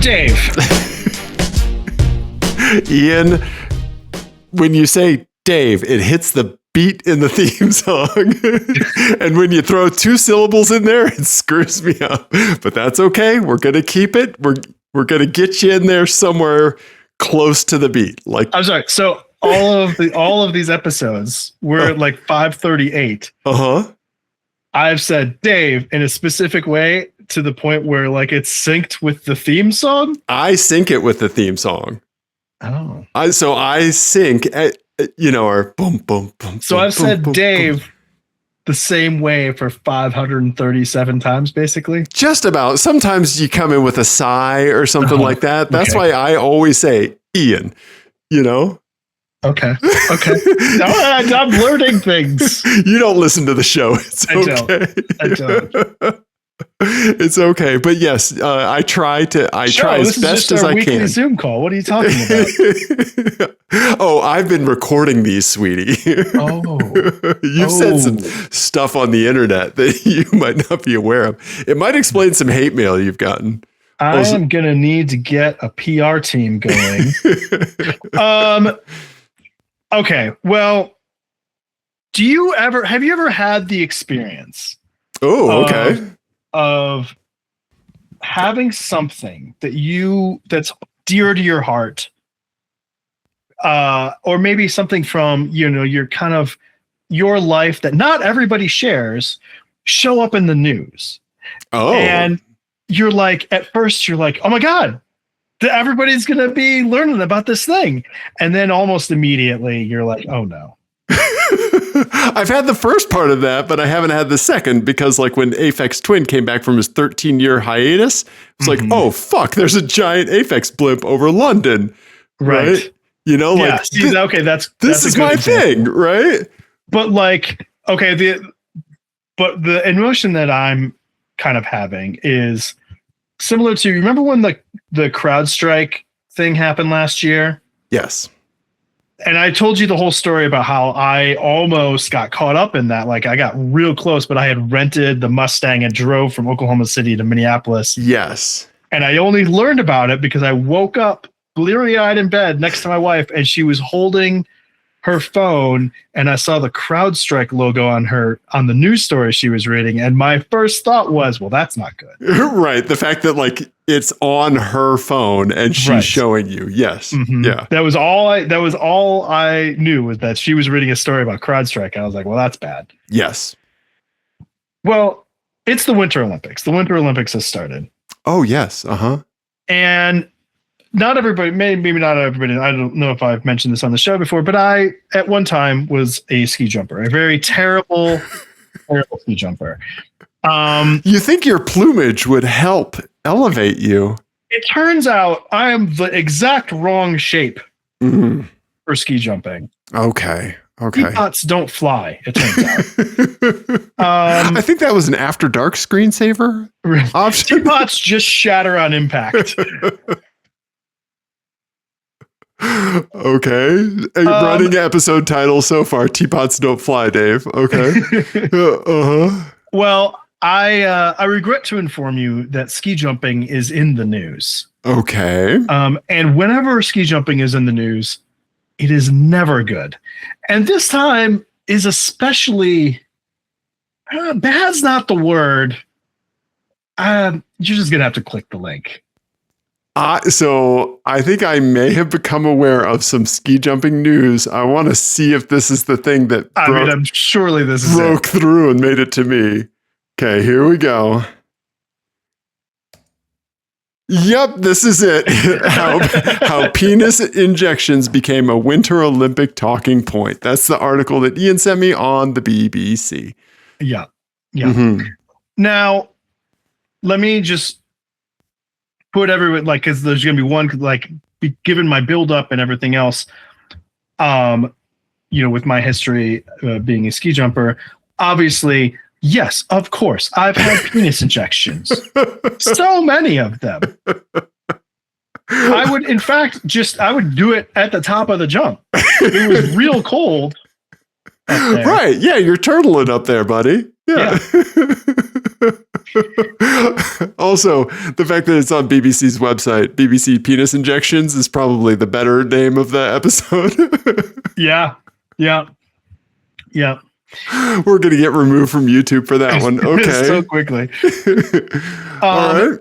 Dave. Ian, when you say Dave, it hits the beat in the theme song. And when you throw two syllables in there, it screws me up. But that's okay. We're going to keep it. We're going to get you in there somewhere close to the beat. Like, I'm sorry. So all of these episodes, we're at like 5:38. Uh-huh. I've said Dave in a specific way to the point where like it's synced with the theme song. I sync it with the theme song. Oh. I sync at, or boom, boom, boom. So boom, I've said boom, Dave boom. the same way for 537 times, basically. Just about. Sometimes you come in with a sigh or something like that. That's why I always say Ian, Okay. I'm learning things. You don't listen to the show. It's okay. I don't. It's okay. But yes, I try as best as I can. This is weekly Zoom call. What are you talking about? Oh, I've been recording these, sweetie. Oh. You've said some stuff on the internet that you might not be aware of. It might explain some hate mail you've gotten. I am going to need to get a PR team going. Okay. Well, have you ever had the experience? Oh, okay. Of having something that's dear to your heart, or maybe something from your kind of your life that not everybody shares, show up in the news. Oh, and you're like, at first you're like, oh my God, everybody's gonna be learning about this thing, and then almost immediately you're like, oh no. I've had the first part of that, but I haven't had the second, because like when Aphex Twin came back from his 13-year hiatus, it's like, oh fuck, there's a giant Aphex blimp over London. Right. This is my thing, right? But like, okay, the emotion that I'm kind of having is similar to, remember when the CrowdStrike thing happened last year? Yes. And I told you the whole story about how I almost got caught up in that. Like I got real close, but I had rented the Mustang and drove from Oklahoma City to Minneapolis. Yes. And I only learned about it because I woke up bleary-eyed in bed next to my wife, and she was holding her phone, and I saw the CrowdStrike logo on the news story she was reading. And my first thought was, well, that's not good. Right. The fact that like it's on her phone and she's showing you. Yes. Mm-hmm. Yeah. That was all I knew, was that she was reading a story about CrowdStrike. And I was like, well, that's bad. Yes. Well, it's the Winter Olympics. The Winter Olympics has started. Oh, yes. Uh-huh. And not everybody, maybe not everybody, I don't know if I've mentioned this on the show before, but I, at one time, was a ski jumper, a very terrible ski jumper. You think your plumage would help elevate you? It turns out I am the exact wrong shape for ski jumping. Okay. Teapots don't fly, it turns out. I think that was an After Dark screensaver option. Teapots just shatter on impact. Okay. Running episode title so far: Teapots don't fly, Dave. Okay. Well, I regret to inform you that ski jumping is in the news. Okay. And whenever ski jumping is in the news, it is never good. And this time is especially bad's not the word. You're just gonna have to click the link. So I think I may have become aware of some ski jumping news. I want to see if this is the thing that I'm surely this is broke through and made it to me. Okay, here we go. Yep, this is it. How penis injections became a Winter Olympic talking point. That's the article that Ian sent me on the BBC. Yeah. Mm-hmm. Now, let me just put everyone, like, because there's going to be one, like, given my build up and everything else, with my history being a ski jumper, obviously, yes, of course, I've had penis injections. So many of them. I would, in fact, I would do it at the top of the jump. It was real cold. Right. Yeah, you're turtling up there, buddy. Yeah. Also, the fact that it's on BBC's website, BBC Penis Injections, is probably the better name of the episode. Yeah. We're going to get removed from YouTube for that one. Okay. So quickly. All right.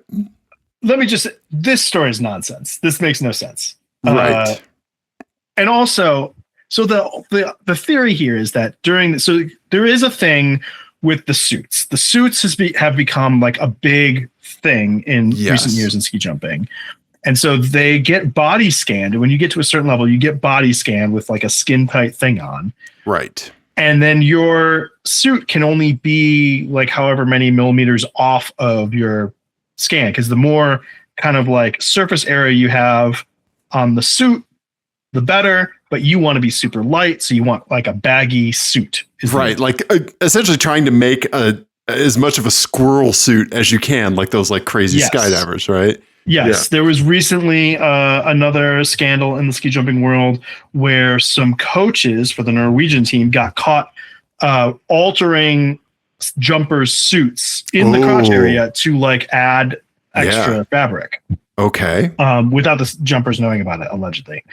This story is nonsense. This makes no sense. Right. And also, so the theory here is that there is a thing with the suits. The suits have become like a big thing in recent years in ski jumping. And so they get body scanned. And when you get to a certain level, you get body scanned with like a skin tight thing on. Right. And then your suit can only be like however many millimeters off of your scan. Because the more kind of like surface area you have on the suit, the better. But you want to be super light. So you want like a baggy suit. Right. Like essentially trying to make as much of a squirrel suit as you can, like those like crazy skydivers, right? Yes, there was recently another scandal in the ski jumping world where some coaches for the Norwegian team got caught altering jumpers' suits in the crotch area to like add extra fabric. Okay. Without the jumpers knowing about it, allegedly.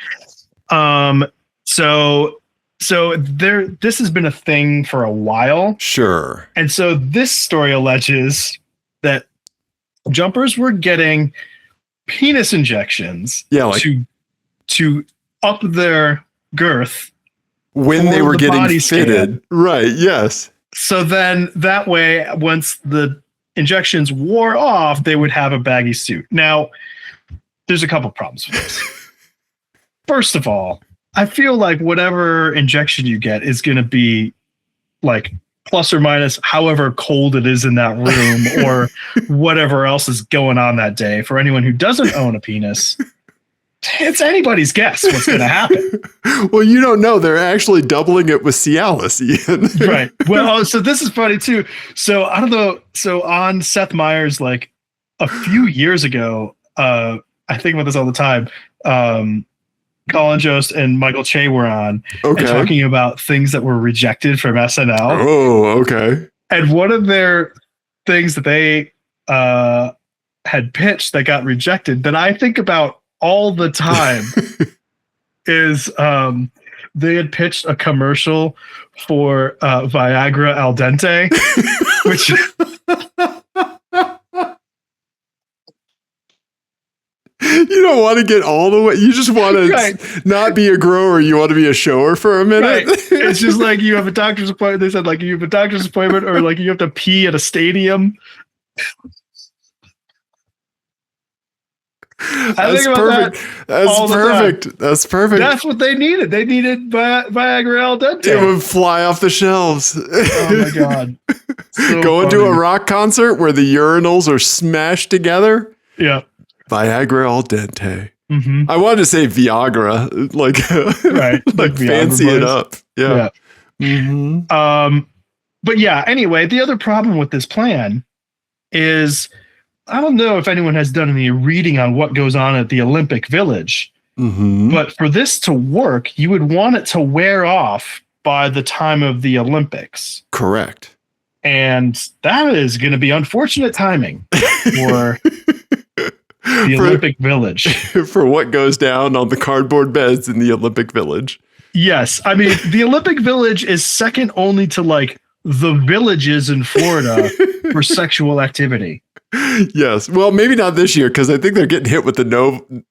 So this has been a thing for a while. Sure. And so this story alleges that jumpers were getting penis injections to up their girth when they were getting fitted. Right. Yes. So then that way, once the injections wore off, they would have a baggy suit. Now, there's a couple problems with this. First of all, I feel like whatever injection you get is going to be like plus or minus however cold it is in that room or whatever else is going on that day. For anyone who doesn't own a penis, it's anybody's guess what's going to happen. Well, you don't know. They're actually doubling it with Cialis, Ian. Right. Well, so this is funny too. So I don't know. So on Seth Meyers, like a few years ago, I think about this all the time. Colin Jost and Michael Che were on and talking about things that were rejected from SNL. Oh, okay. And one of their things that they had pitched that got rejected that I think about all the time is they had pitched a commercial for Viagra Al Dente, which... You don't want to get all the way. You just want to not be a grower. You want to be a shower for a minute. Right. It's just like you have a doctor's appointment. They said like you have a doctor's appointment or like you have to pee at a stadium. That's perfect. That's perfect. That's perfect. That's what they needed. They needed Viagra Al Dente. It would fly off the shelves. Oh my God. So Going to a rock concert where the urinals are smashed together. Yeah. Viagra Al Dente. Mm-hmm. I wanted to say Viagra, like like fancy it up. Yeah. Mm-hmm. But yeah. Anyway, the other problem with this plan is I don't know if anyone has done any reading on what goes on at the Olympic Village, but for this to work, you would want it to wear off by the time of the Olympics. Correct. And that is going to be unfortunate timing for the Olympic Village. For what goes down on the cardboard beds in the Olympic Village. Yes. I mean, the Olympic Village is second only to like the villages in Florida for sexual activity. Yes. Well, maybe not this year because I think they're getting hit with the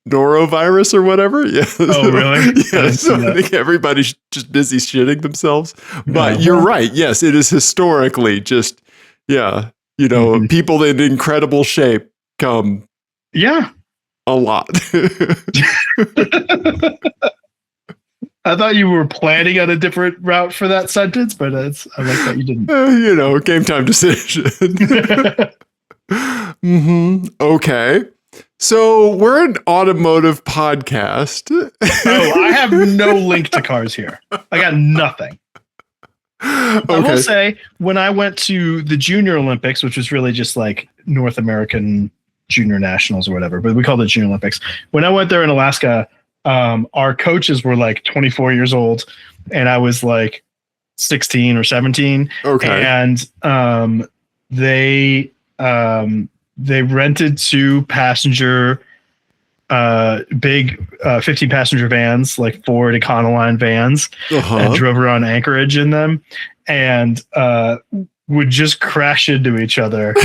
norovirus or whatever. Yeah. Oh, really? Yeah. So I think everybody's just busy shitting themselves. But you're right. Yes, it is historically just, people in incredible shape come. Yeah. A lot. I thought you were planning on a different route for that sentence, but I like that you didn't. Game time decision. Okay. So we're an automotive podcast. I have no link to cars here. I got nothing. Okay. I will say when I went to the Junior Olympics, which was really just like North American Junior Nationals or whatever, but we called it Junior Olympics. When I went there in Alaska, our coaches were like 24 years old and I was like 16 or 17. Okay. And they they rented 2 passenger, big 15 passenger vans, like Ford Econoline vans, and drove around Anchorage in them, and would just crash into each other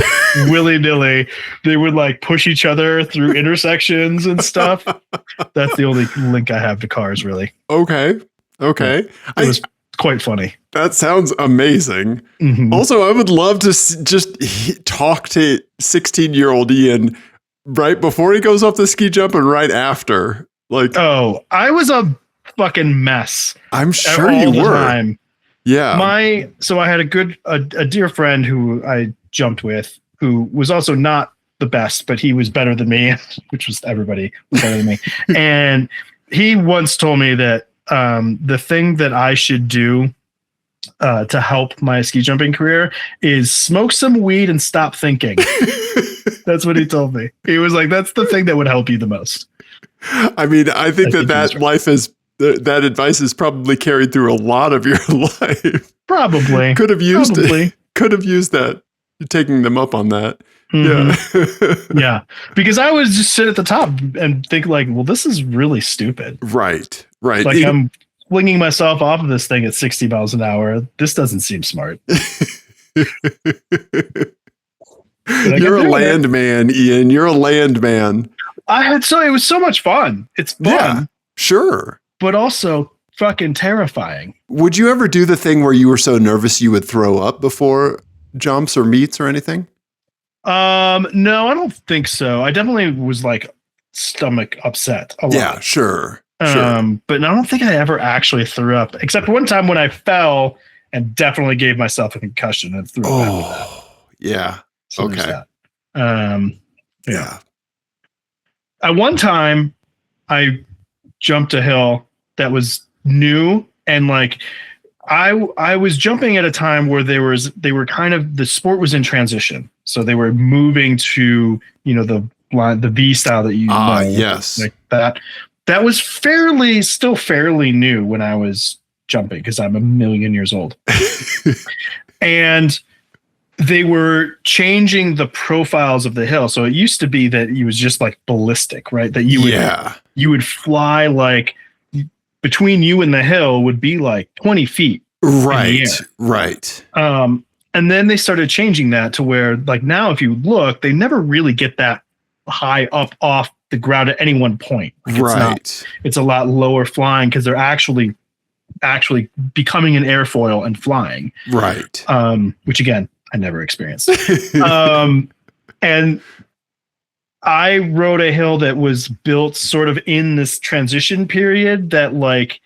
willy-nilly. They would like push each other through intersections and stuff. That's the only link I have to cars, really. Okay. It was quite funny. That sounds amazing. Mm-hmm. Also, I would love to just talk to 16-year-old Ian right before he goes off the ski jump and right after. Like, oh, I was a fucking mess. I'm sure you were. Time. Yeah. So I had a dear friend who I jumped with, who was also not the best, but he was better than me, which was everybody was better than me. And he once told me that the thing that I should do to help my ski jumping career is smoke some weed and stop thinking. That's what he told me. He was like, that's the thing that would help you the most. I mean, I think that advice is probably carried through a lot of your life. Probably. Could have used that. You're taking them up on that. Mm-hmm. Yeah. Yeah. Because I would just sit at the top and think like, well, this is really stupid. Right. Like I'm flinging myself off of this thing at 60 miles an hour. This doesn't seem smart. You're a land man, Ian. You're a land man. It was so much fun. It's fun. Yeah, sure. But also fucking terrifying. Would you ever do the thing where you were so nervous you would throw up before jumps or meets or anything? No, I don't think so. I definitely was like stomach upset a lot. Yeah, sure. But I don't think I ever actually threw up, except one time when I fell and definitely gave myself a concussion and threw up after that. Yeah. So okay. Yeah. At one time, I jumped a hill that was new, and like I was jumping at a time where they were kind of, the sport was in transition, so they were moving to the V style that you know, yes, like that. That was still fairly new when I was jumping, because I'm a million years old. And they were changing the profiles of the hill. So it used to be that it was just like ballistic, right? That you would fly, like between you and the hill would be like 20 feet. Right. Right. And then they started changing that to where, like, now if you look, they never really get that high up off the ground at any one point. Like it's a lot lower flying, because they're actually becoming an airfoil and flying. Right. Which again, I never experienced. And I rode a hill that was built sort of in this transition period that, like,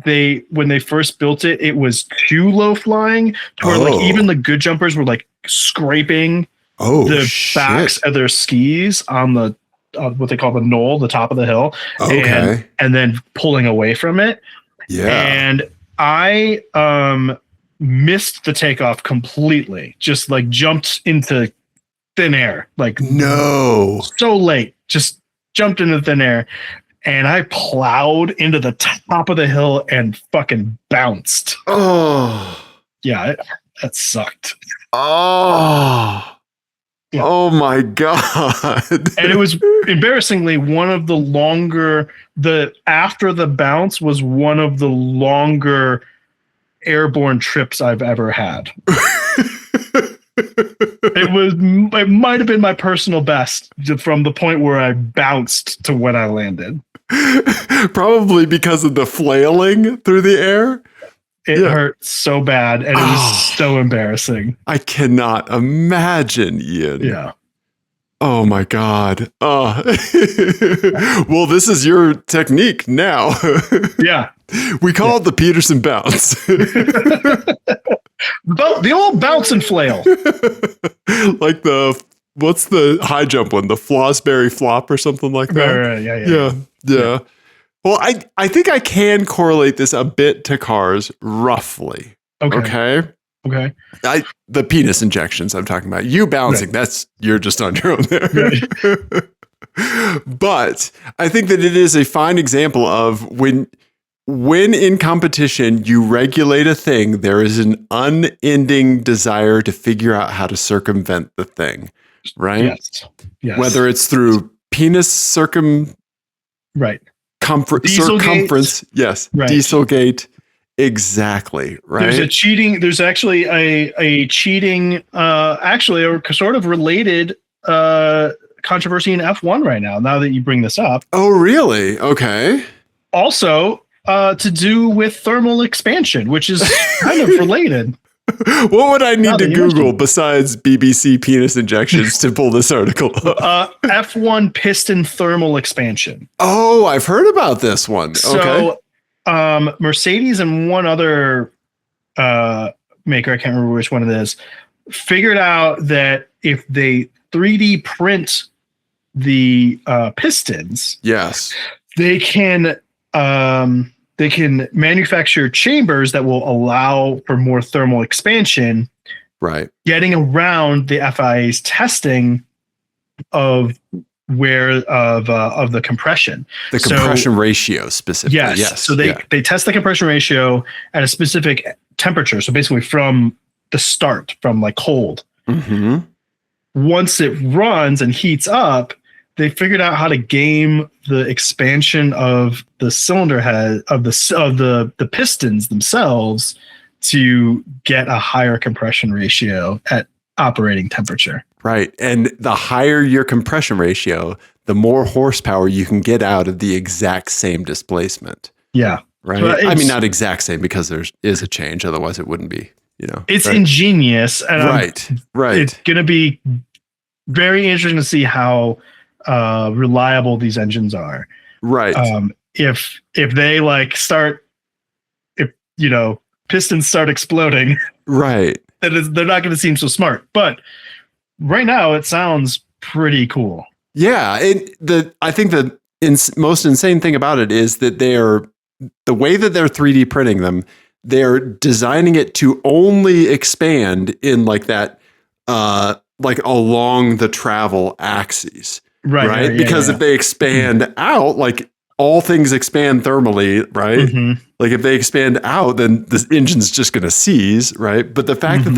when they first built it, it was too low flying to where like even the good jumpers were like scraping the backs of their skis on the what they call the knoll, the top of the hill, and then pulling away from it. Yeah. And I missed the takeoff completely. Just like jumped into thin air. Like, no. So late. Just jumped into thin air. And I plowed into the top of the hill and fucking bounced. Oh. Yeah, that sucked. Oh. Yeah. Oh my God. And it was embarrassingly one of the longer, after the bounce was one of the longer airborne trips I've ever had. It might have been my personal best from the point where I bounced to when I landed. Probably because of the flailing through the air. It hurt so bad, and it was so embarrassing. I cannot imagine, Ian. Yeah. Oh my God. Well, this is your technique now. Yeah. We call it the Peterson bounce. The old bounce and flail. Like what's the high jump one? The Fosbury flop or something like that? Right, yeah. Well, I think I can correlate this a bit to cars, roughly. Okay. The penis injections I'm talking about. You bouncing, you're just on your own there. Right. But I think that it is a fine example of when in competition you regulate a thing, there is an unending desire to figure out how to circumvent the thing. right? Yes. Whether it's through penis right. circumference. Yes. Right. Dieselgate. Exactly. Right. There's actually a cheating, actually a sort of related controversy in F1 right now that you bring this up. Oh, really? Okay. Also, to do with thermal expansion, which is kind of related. What would I need to Google besides BBC penis injections to pull this article up? F1 piston thermal expansion. Oh, I've heard about this one. So, Mercedes and one other maker, I can't remember which one it is, figured out that if they 3D print the pistons, yes, they can manufacture chambers that will allow for more thermal expansion, right? Getting around the FIA's testing of the compression, the compression ratio specifically. Yes. So they test the compression ratio at a specific temperature. So basically from the start, from like cold. Mm-hmm. Once it runs and heats up, they figured out how to game the expansion of the cylinder head of the pistons themselves to get a higher compression ratio at operating temperature. Right. And the higher your compression ratio, the more horsepower you can get out of the exact same displacement. Yeah. Right. I mean, not exact same, because there is a change. Otherwise it wouldn't be, it's ingenious. And right. It's going to be very interesting to see how reliable these engines are. Right. If they pistons start exploding, right, then they're not going to seem so smart. But right now it sounds pretty cool. Yeah. I think the most insane thing about it is that the way that they're 3D printing them, they're designing it to only expand in like that, like along the travel axes. Right. Because if they expand out, like all things expand thermally, right? Mm-hmm. Like if they expand out, then the engine's just going to seize, right? But the fact that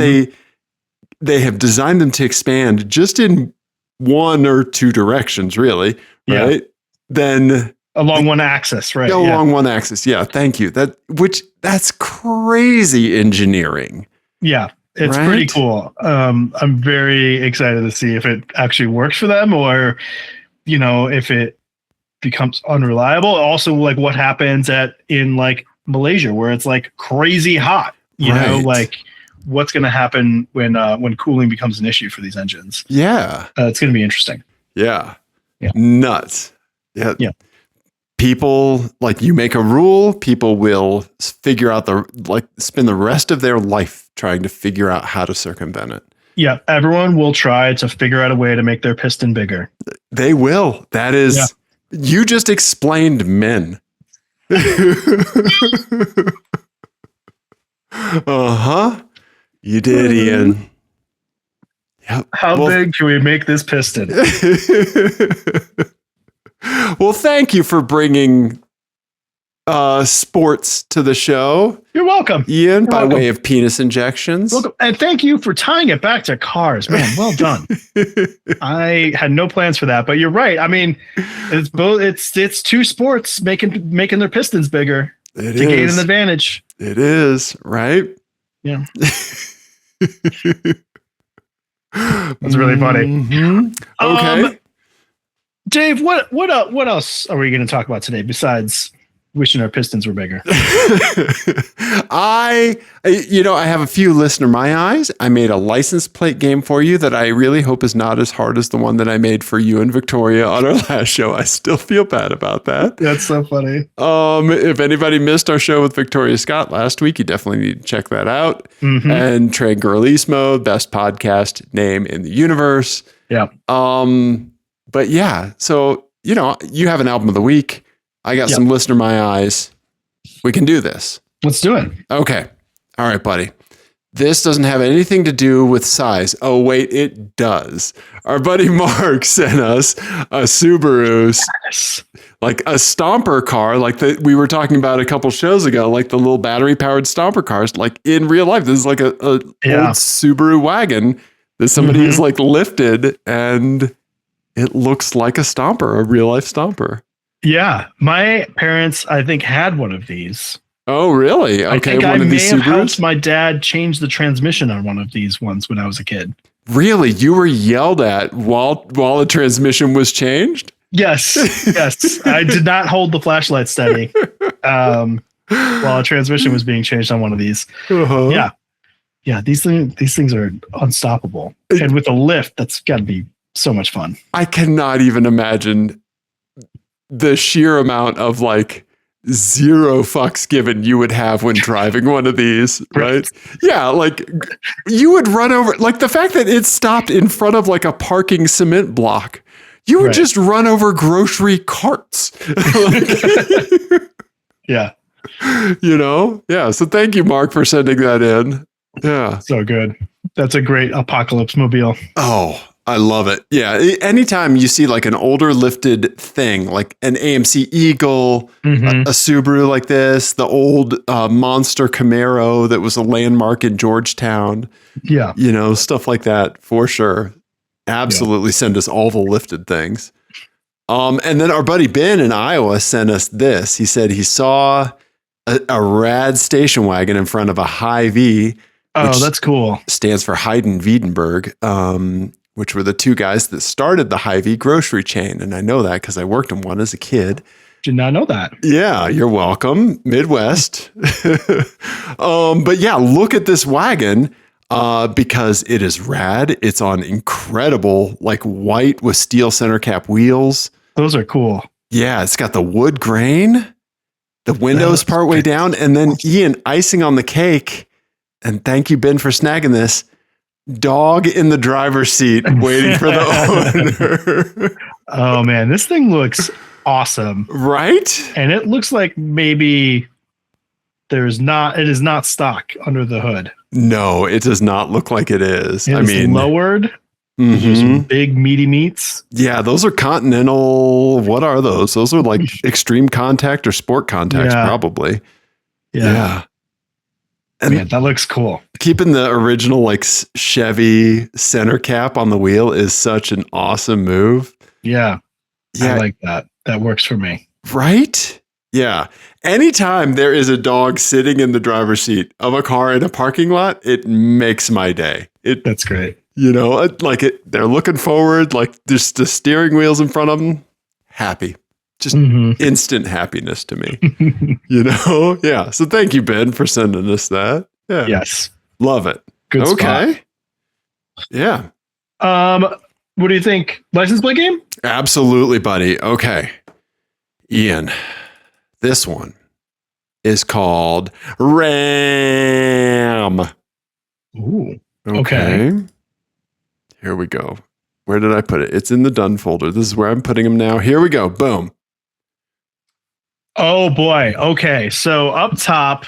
they have designed them to expand just in one or two directions, really, right? Then along one axis, right? Along one axis. Yeah. Thank you. That's crazy engineering. Yeah. It's pretty cool. I'm very excited to see if it actually works for them, or, if it becomes unreliable. Also, like what happens in like Malaysia, where it's like crazy hot, you know, like what's going to happen when cooling becomes an issue for these engines. Yeah. It's going to be interesting. Yeah. Nuts. Yeah. People, like, you make a rule, people will figure out spend the rest of their life trying to figure out how to circumvent it. Yeah. Everyone will try to figure out a way to make their piston bigger. They will. That is, you just explained men. You did, Ian. Yep. How big can we make this piston? Well, thank you for bringing sports to the show. You're welcome, Ian. By way of penis injections. Welcome. And thank you for tying it back to cars, man. Well done. I had no plans for that, but you're right. I mean, it's both. It's two sports making their pistons bigger to gain an advantage. It is, right? Yeah. That's really funny. Mm-hmm. Okay. Dave, what else are we going to talk about today besides wishing our pistons were bigger? I have a few listener my eyes. I made a license plate game for you that I really hope is not as hard as the one that I made for you and Victoria on our last show. I still feel bad about that. That's so funny. If anybody missed our show with Victoria Scott last week, you definitely need to check that out. Mm-hmm. And Tranquillismo, best podcast name in the universe. Yeah. But yeah, so, you have an album of the week. I got some listener my eyes. We can do this. Let's do it. Okay. All right, buddy. This doesn't have anything to do with size. Oh, wait, it does. Our buddy Mark sent us a Subaru, like a stomper car, like we were talking about a couple shows ago, like the little battery powered stomper cars, like in real life. This is like a old Subaru wagon that somebody is like lifted and it looks like a stomper, a real life stomper. Yeah. My parents, I think, had one of these. Oh, really? Okay. I think one I of may these have Subarus? helped my dad change the transmission on one of these ones when I was a kid. Really? You were yelled at while the transmission was changed? Yes. Yes. I did not hold the flashlight steady while a transmission was being changed on one of these. Uh-huh. Yeah. Yeah. These things are unstoppable. And with a lift, that's got to be so much fun. I cannot even imagine the sheer amount of like zero fucks given you would have when driving one of these, right? Yeah, like you would run over, like the fact that it stopped in front of like a parking cement block, you would just run over grocery carts. Yeah. You know? Yeah. So thank you, Mark, for sending that in. Yeah. So good. That's a great apocalypse mobile. Oh, I love it. Yeah. Anytime you see like an older lifted thing, like an AMC Eagle, a Subaru like this, the old Monster Camaro that was a landmark in Georgetown. Yeah. You know, stuff like that for sure. Absolutely send us all the lifted things. And then our buddy Ben in Iowa sent us this. He said he saw a rad station wagon in front of a Hy-Vee. Oh, that's cool. Stands for Hayden Wiedenberg, which were the two guys that started the Hy-Vee grocery chain. And I know that because I worked in one as a kid. Did not know that. Yeah, you're welcome. Midwest. But yeah, look at this wagon because it is rad. It's on incredible, like white with steel center cap wheels. Those are cool. Yeah, it's got the wood grain, the windows partway down, and then Ian, icing on the cake. And thank you, Ben, for snagging this. Dog in the driver's seat waiting for the owner. Oh, man. This thing looks awesome. Right? And it looks like maybe it is not stock under the hood. No, it does not look like it is. It is lowered. Those are big, meaty meats. Yeah, those are Continental. What are those? Those are like extreme contact or sport contacts, probably. Yeah. And man, that looks cool. Keeping the original like Chevy center cap on the wheel is such an awesome move. Yeah. I like that. That works for me. Right? Yeah. Anytime there is a dog sitting in the driver's seat of a car in a parking lot, it makes my day. That's great. You know, they're looking forward, like just the steering wheel's in front of them. Happy. Just instant happiness to me, you know? Yeah. So thank you, Ben, for sending us that. Yeah. Yes. Love it. Good okay. Spot. Yeah. What do you think? License plate game? Absolutely, buddy. Okay. Ian, this one is called Ram. Ooh. Okay. Here we go. Where did I put it? It's in the done folder. This is where I'm putting them now. Here we go. Boom. Oh boy. Okay. So up top,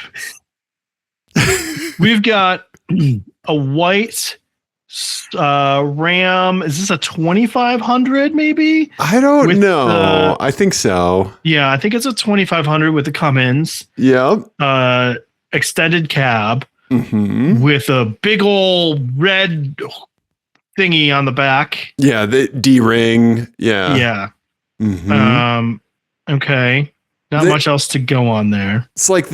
we've got a white Ram. Is this a 2500 maybe? I don't know. I think so. Yeah, I think it's a 2500 with the Cummins. Yep. Extended cab with a big old red thingy on the back. Yeah, the D-ring. Yeah. Yeah. Okay. Not much else to go on there. It's like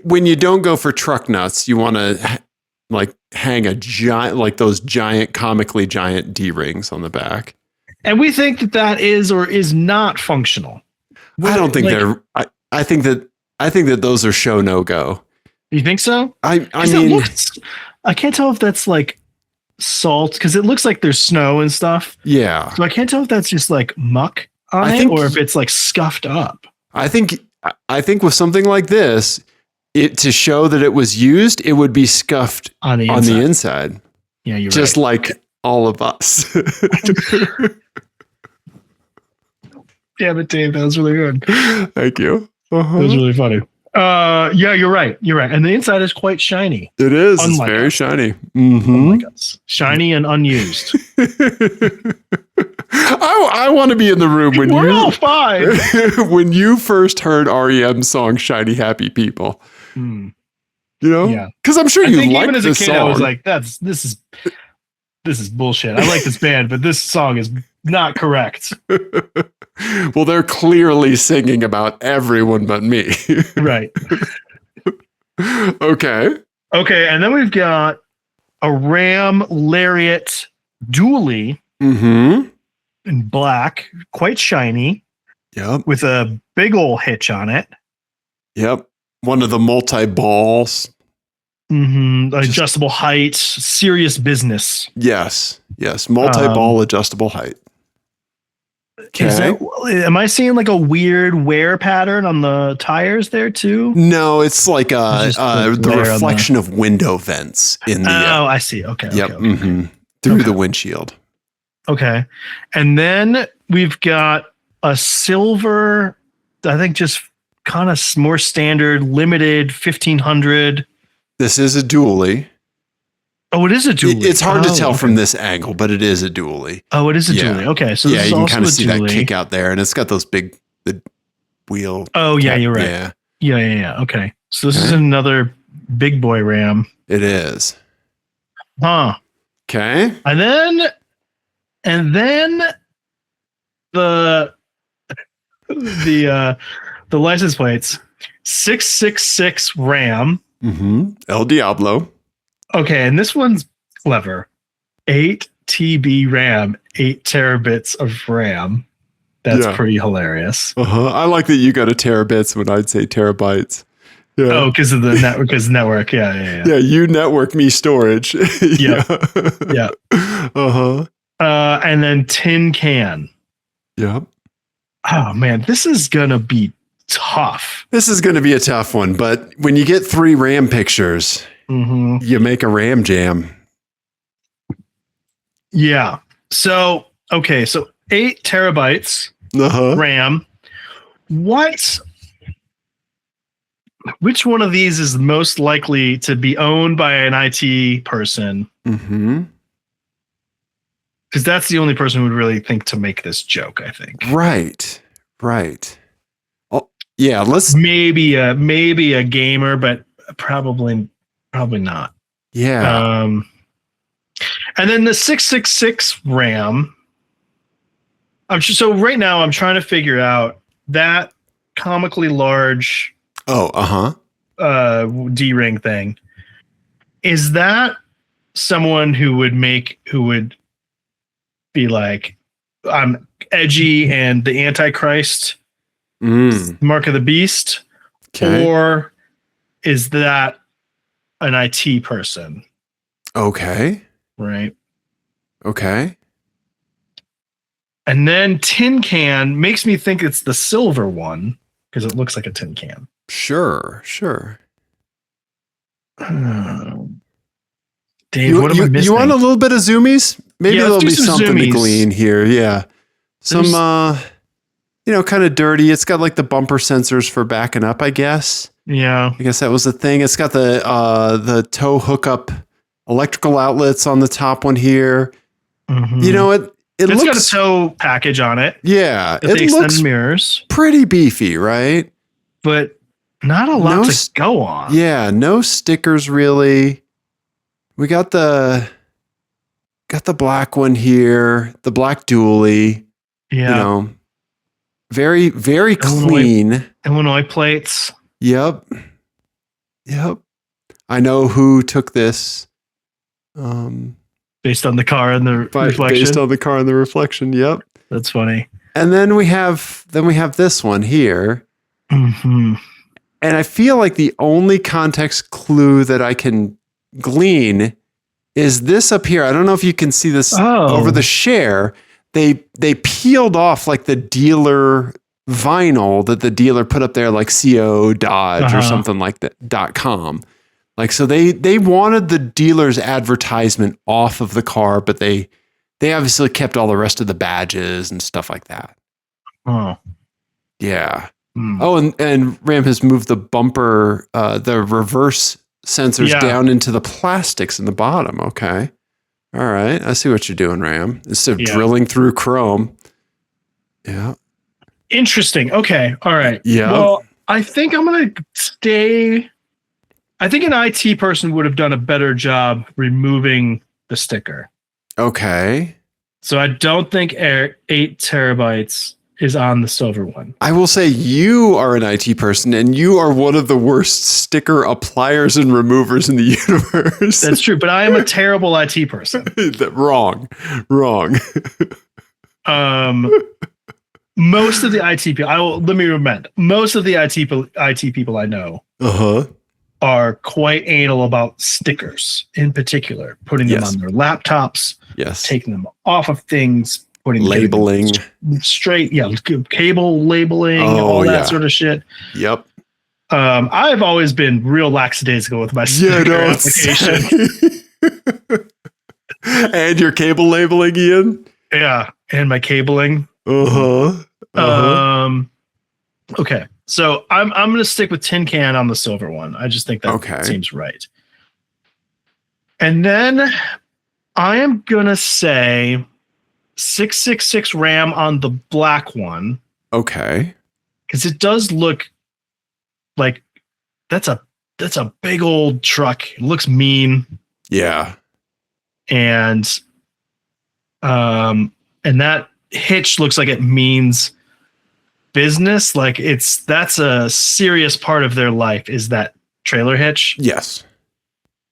when you don't go for truck nuts, you want to like hang a giant, like those giant, comically giant D-rings on the back. And we think that is or is not functional. I don't think they're. I think that those are show no go. You think so? I mean, I can't tell if that's like salt because it looks like there's snow and stuff. Yeah. So I can't tell if that's just like muck on it or if it's like scuffed up. I think with something like this, to show that it was used, it would be scuffed on the inside. Yeah, you're just right. like all of us. Damn it, Dave. That was really good. Thank you. That was really funny. Yeah, you're right. You're right. And the inside is quite shiny. It is. It's very shiny. Unlike us. Shiny and unused. I want to be in the room when we're all fine. when you first heard REM's song "Shiny Happy People." You know, yeah, because I'm sure you liked even as a this kid, song. I was like, "This is this is bullshit. I like this band, but this song is not correct. Well, they're clearly singing about everyone but me. Right. Okay. Okay, and then we've got a Ram Lariat dually Mm-hmm. in black, quite shiny, Yep. with a big ol' hitch on it. Yep. One of the multi-balls. Adjustable height, serious business. Yes. Yes. Multi-ball adjustable height. Okay. Am I seeing like a weird wear pattern on the tires there too? No, it's like the glare on reflection of window vents in the. Oh, I see. Okay. Yep. Okay, okay. Mm-hmm. Through the windshield. Okay. And then we've got a silver, I think just kind of more standard, limited 1500. This is a dually. Oh, it is a dually. It's hard to tell okay. from this angle, but it is a dually. Oh, it is a Yeah. dually. Okay. So Yeah, this is you can also kind a of see dually. that kick out there, and it's got those big the wheel. Oh, yeah, you're right. Yeah, Yeah. Okay. So this is another big boy Ram. it is. Huh. Okay. And then the license plates 666 Ram. Mm-hmm. El Diablo. Okay, and this one's clever. 8 TB RAM, 8 terabits of RAM. That's Yeah. pretty hilarious. I like that you go to terabits when I'd say terabytes. Yeah. Oh, because of the network. Because network. Yeah. Yeah, you network me storage. Yeah. Yeah. Uh-huh. And then tin can. Yep. Oh man, this is gonna be tough. This is going to be a tough one, but when you get 3 RAM pictures, you make a RAM jam. Yeah. So okay, so 8 terabytes RAM. Which one of these is most likely to be owned by an IT person? Mm-hmm. Because that's the only person who would really think to make this joke, I think. Right. Oh, yeah, let's Maybe a gamer, but probably not. Yeah. And then the 666 RAM. So right now I'm trying to figure out that comically large D-ring thing. Is that someone who would be like, I'm edgy and the Antichrist, Mark of the Beast? Okay. Or is that an IT person? Okay. Right. Okay. And then tin can makes me think it's the silver one because it looks like a tin can. Sure. Dave, what am I missing? You want a little bit of zoomies? Maybe there'll be something zoomies to glean here. Yeah. Some, kind of dirty. It's got like the bumper sensors for backing up, I guess. Yeah. I guess that was the thing. It's got the tow hookup electrical outlets on the top one here. Mm-hmm. You know, it looks got a tow package on it. Yeah. It looks mirrors. Pretty beefy, right? But not a lot to go on. Yeah, no stickers really. We got the black one here, the black dually. Yeah. Very, very clean. Illinois plates. Yep. I know who took this. Based on the car and the reflection. Based on the car and the reflection. Yep. That's funny. And then we have this one here. Mm-hmm. And I feel like the only context clue that I can glean is this up here. I don't know if you can see this over the share. They peeled off like the dealer vinyl that the dealer put up there, like CO Dodge or something like that .com. Like, so they wanted the dealer's advertisement off of the car, but they obviously kept all the rest of the badges and stuff like that. Oh, yeah. Oh, and Ram has moved the bumper, the reverse sensors down into the plastics in the bottom. Okay. All right. I see what you're doing, Ram. Instead of drilling through chrome. Yeah. Interesting. Okay. All right. Yeah. Well, I think I'm going to stay. I think an IT person would have done a better job removing the sticker. Okay. So I don't think 8 terabytes is on the silver one. I will say you are an IT person and you are one of the worst sticker appliers and removers in the universe. That's true, but I am a terrible IT person. Wrong. Most of the IT people, let me amend. Most of the IT people I know are quite anal about stickers, in particular, putting them on their laptops, taking them off of things, putting labeling straight, cable labeling, all that sort of shit. Yep. I've always been real lackadaisical with my sticker application. And your cable labeling, Ian? Yeah, and my cabling. Okay, so I'm going to stick with tin can on the silver one. I just think that seems right. And then I am going to say 666 RAM on the black one. Okay. Because it does look like that's a big old truck. It looks mean. Yeah. And that hitch looks like it means business. Like that's a serious part of their life, is that trailer hitch. Yes.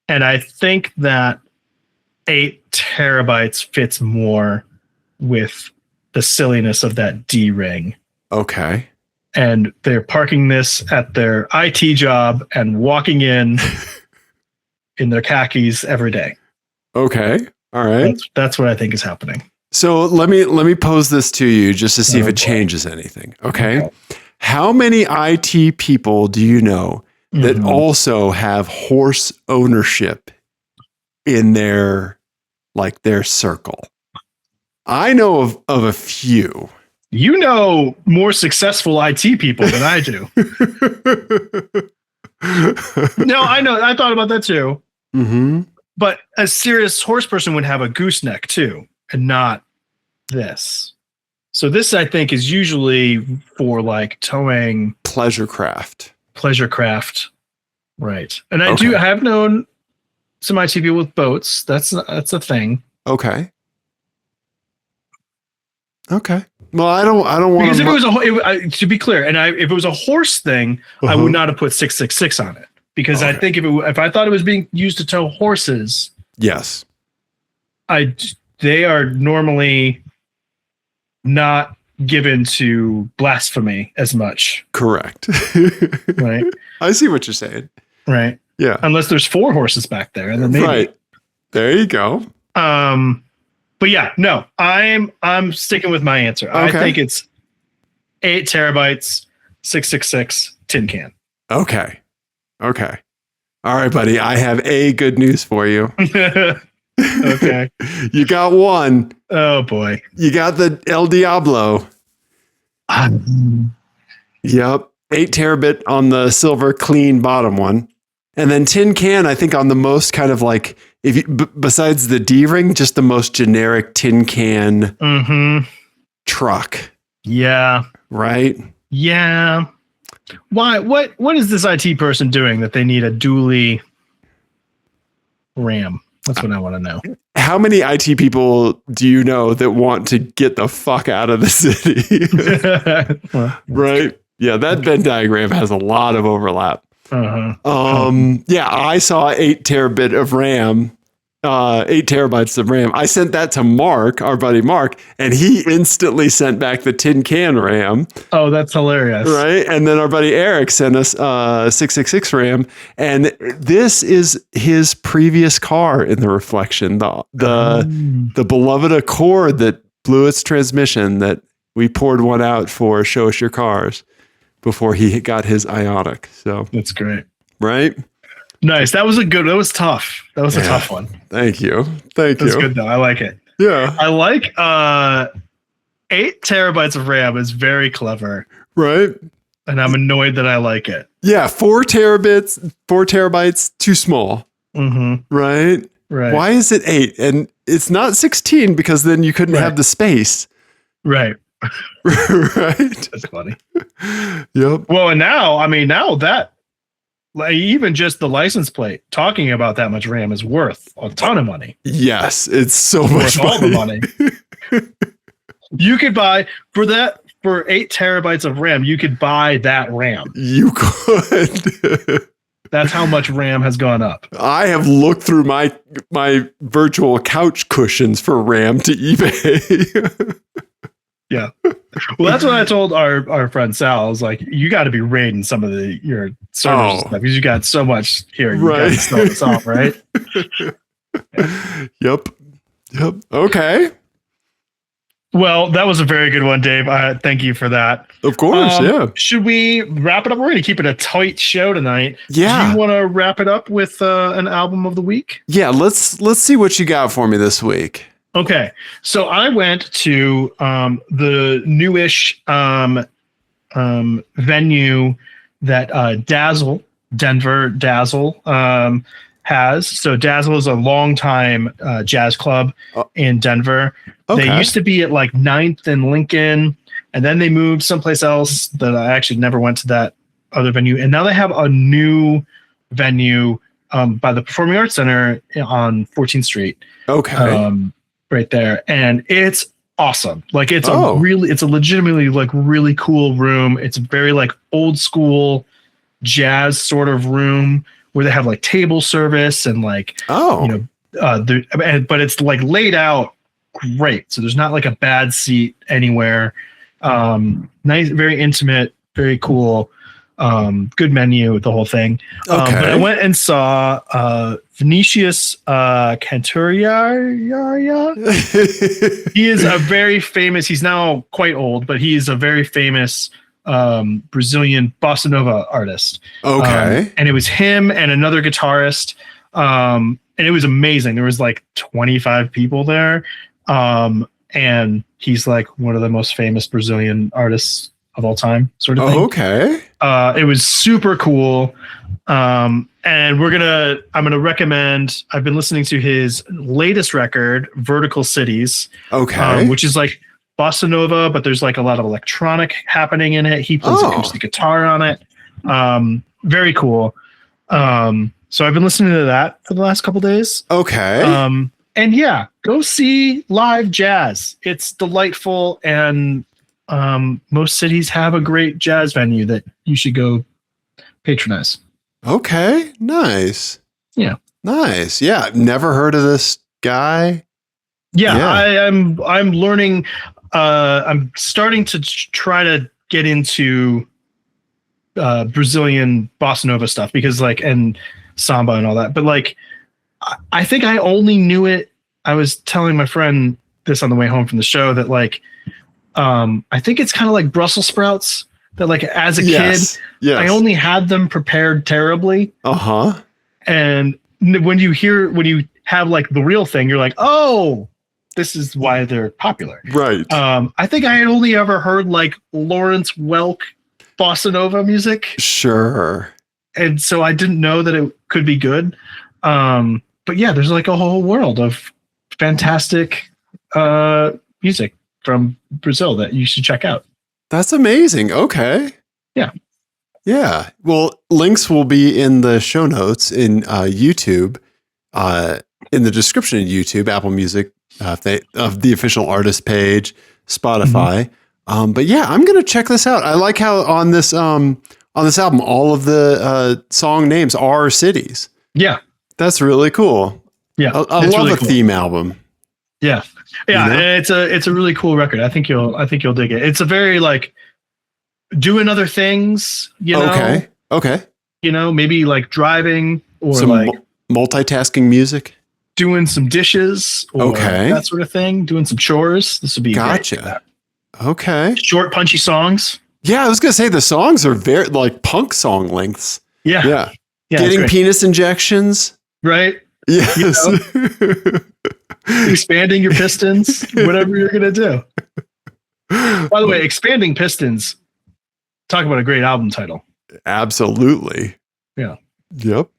And I think that 8 terabytes fits more with the silliness of that D ring. Okay. And they're parking this at their IT job and walking in their khakis every day. Okay. All right. That's what I think is happening. So let me pose this to you just to see if it changes anything. Okay. How many IT people do you know that also have horse ownership in their circle? I know of a few. You know more successful IT people than I do. No, I know. I thought about that too. But a serious horse person would have a gooseneck too, and not this. So this, I think, is usually for like towing pleasure craft. Right. And I have known some IT people with boats. That's a thing. Okay. Well, I don't want because if it was to be clear, and if it was a horse thing, I would not have put 666 on it, because I think if I thought it was being used to tow horses, yes, they are normally not given to blasphemy as much. Correct. Right. I see what you're saying. Right. Yeah. Unless there's 4 horses back there, and then maybe. Right. There you go. But yeah, no, I'm sticking with my answer. Okay. I think it's 8 terabytes, 666 tin can. Okay. All right, buddy. I have good news for you. Okay. You got one. Oh boy. You got the El Diablo. Yep. 8 terabit on the silver clean bottom one. And then tin can, I think, on the most kind of like, if you, besides the D ring, just the most generic tin can truck. Yeah. Right? Yeah. Why? What is this IT person doing that they need a dually RAM? That's what I want to know. How many IT people do you know that want to get the fuck out of the city? Right? Yeah, that Venn diagram has a lot of overlap. Yeah, I saw 8 terabit of RAM, 8 terabytes of RAM. I sent that to Mark, our buddy Mark, and he instantly sent back the tin can RAM. Oh, that's hilarious. Right? And then our buddy Eric sent us 666 RAM. And this is his previous car in the reflection, the beloved Accord that blew its transmission, that we poured one out for Show Us Your Cars before he got his Ioniq. So that's great. Right? Nice. That was tough. That was a tough one. Thank you. That's good though. I like it. Yeah. I like 8 terabytes of RAM is very clever. Right. And I'm annoyed that I like it. Yeah. 4 terabytes, too small. Right. Why is it 8? And it's not 16 because then you couldn't have the space. Right. Right. That's funny. Yep. Well, and now that Like even just the license plate, talking about that much RAM is worth a ton of money. Yes, it's so much Worth all the money. You could buy for 8 terabytes of RAM. You could buy that RAM. You could. That's how much RAM has gone up. I have looked through my virtual couch cushions for RAM to eBay. Yeah. Well, that's what I told our friend Sal. I was like, you got to be raiding some of your servers and stuff because you got so much here. You got to sell this off, right? Yep. Okay. Well, that was a very good one, Dave. Thank you for that. Of course, yeah. Should we wrap it up? We're going to keep it a tight show tonight. Yeah. Do you want to wrap it up with an album of the week? Yeah, let's see what you got for me this week. Okay, so I went to the newish venue that Denver Dazzle has. So Dazzle is a longtime jazz club in Denver. Okay. They used to be at like 9th and Lincoln, and then they moved someplace else that I actually never went to that other venue. And now they have a new venue by the Performing Arts Center on 14th Street. Okay. Right there, and it's awesome. Like it's a legitimately like really cool room. It's very like old school jazz sort of room where they have like table service and like but it's like laid out great. So there's not like a bad seat anywhere. Nice, very intimate, very cool. Good menu, the whole thing. But I went and saw Vinicius Cantuaria. He is a very famous, he's now quite old, but he is a very famous Brazilian bossa nova artist. Okay. And it was him and another guitarist. And it was amazing. There was like 25 people there. And he's like one of the most famous Brazilian artists of all time, sort of thing. Okay. It was super cool. And I'm gonna recommend, I've been listening to his latest record, Vertical Cities. Okay. Which is like bossa nova, but there's like a lot of electronic happening in it. He plays acoustic guitar on it. Very cool. So I've been listening to that for the last couple days. Okay. And yeah, go see live jazz. It's delightful, and most cities have a great jazz venue that you should go patronize. Okay, nice. Yeah, nice. Yeah, never heard of this guy. Yeah. I'm learning. I'm starting to try to get into Brazilian bossa nova stuff because and samba and all that. But I think I only knew it. I was telling my friend this on the way home from the show that I think it's kind of like Brussels sprouts that as a kid, I only had them prepared terribly. And when you have the real thing, you're like, oh, this is why they're popular. Right. I think I had only ever heard Lawrence Welk bossa nova music. Sure. And so I didn't know that it could be good. But yeah, there's a whole world of fantastic music from Brazil that you should check out. That's amazing. Okay. Yeah. Yeah. Well, links will be in the show notes in YouTube, in the description of YouTube, Apple Music, of the official artist page, Spotify. Mm-hmm. But yeah, I'm going to check this out. I like how on this album, all of the song names are cities. Yeah. That's really cool. Yeah. I love a theme album. Yeah. Yeah. It's a really cool record. I think you'll dig it. It's a very doing other things, know. Okay. Maybe driving or some multitasking music, doing some dishes or that sort of thing, doing some chores. This would be gotcha. Okay. Short, punchy songs. Yeah. I was going to say the songs are very punk song lengths. Yeah. Yeah. Getting penis injections. Right. Yes. Expanding your pistons, whatever you're going to do. By the way, Expanding Pistons, talk about a great album title. Absolutely. Yeah. Yep.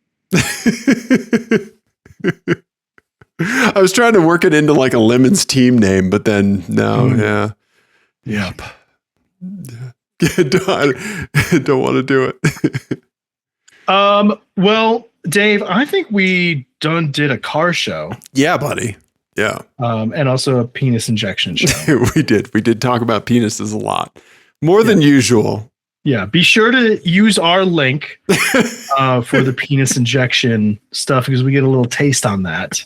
I was trying to work it into a Lemon's team name, but then no. Yeah. Yep. I don't want to do it. Well, Dave, I think we did a car show. Yeah, buddy. Yeah. And also a penis injection show. We did talk about penises a lot. More than usual. Yeah. Be sure to use our link for the penis injection stuff because we get a little taste on that.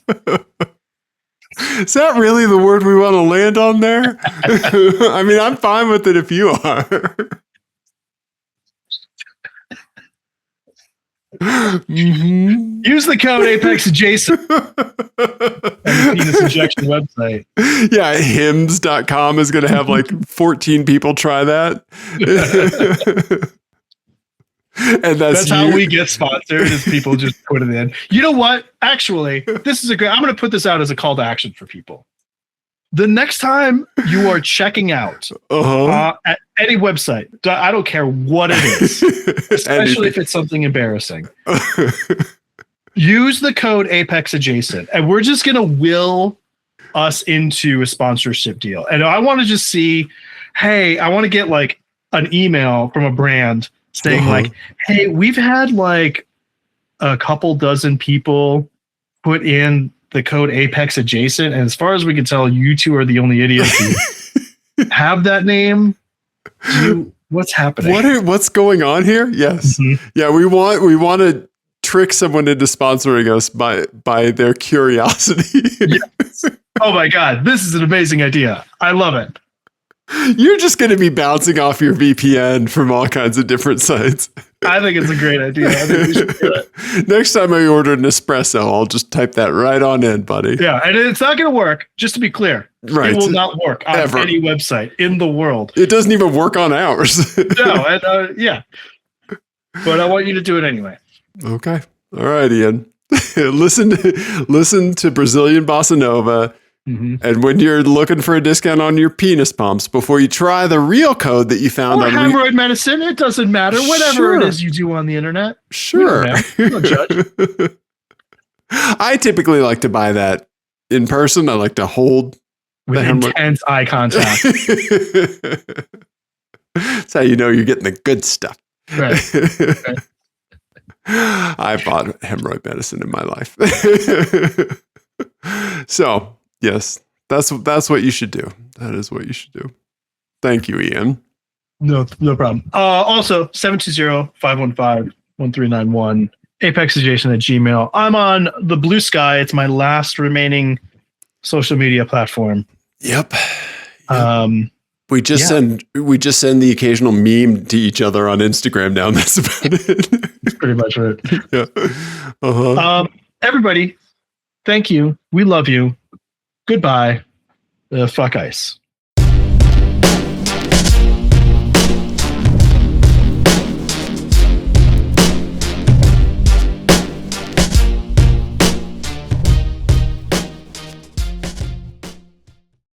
Is that really the word we want to land on there? I mean, I'm fine with it if you are. Mm-hmm. Use the code apexadjacent on the penis injection website. Yeah, hymns.com is going to have like 14 people try that. And that's how we get sponsored is people just put it in. You know what? Actually, this is I'm going to put this out as a call to action for people. The next time you are checking out at any website, I don't care what it is, especially if it's something embarrassing, use the code apexadjacent, and we're just going to will us into a sponsorship deal. And I want to just see, hey, I want to get like an email from a brand saying like, hey, we've had like a couple dozen people put in the code apexadjacent, and as far as we can tell, you two are the only idiots who have that name. What's happening? What's going on here? Yes. Mm-hmm. Yeah, we want to trick someone into sponsoring us by their curiosity. Yes. Oh my God, this is an amazing idea. I love it. You're just going to be bouncing off your VPN from all kinds of different sites. I think it's a great idea. I think we should do it. Next time I order an espresso, I'll just type that right on in, buddy. Yeah, and it's not going to work, just to be clear. Right. It will not work on any website in the world. It doesn't even work on ours. No, and, yeah. But I want you to do it anyway. Okay. All right, Ian. Listen to Brazilian Bossa Nova. Mm-hmm. And when you're looking for a discount on your penis pumps, before you try the real code that you found on hemorrhoid medicine, it doesn't matter. Whatever it is you do on the internet. Sure. We don't judge. I typically like to buy that in person. I like to hold with intense eye contact. That's how you know you're getting the good stuff. Right. I bought hemorrhoid medicine in my life. So, yes, that's what you should do. That is what you should do. Thank you, Ian. No problem. Also, 720-515-1391, apexadjacent@gmail. I'm on the Blue Sky. It's my last remaining social media platform. Yep. We just send the occasional meme to each other on Instagram now. That's about it. That's pretty much it. Yeah. Everybody, thank you. We love you. Goodbye. Fuck ice.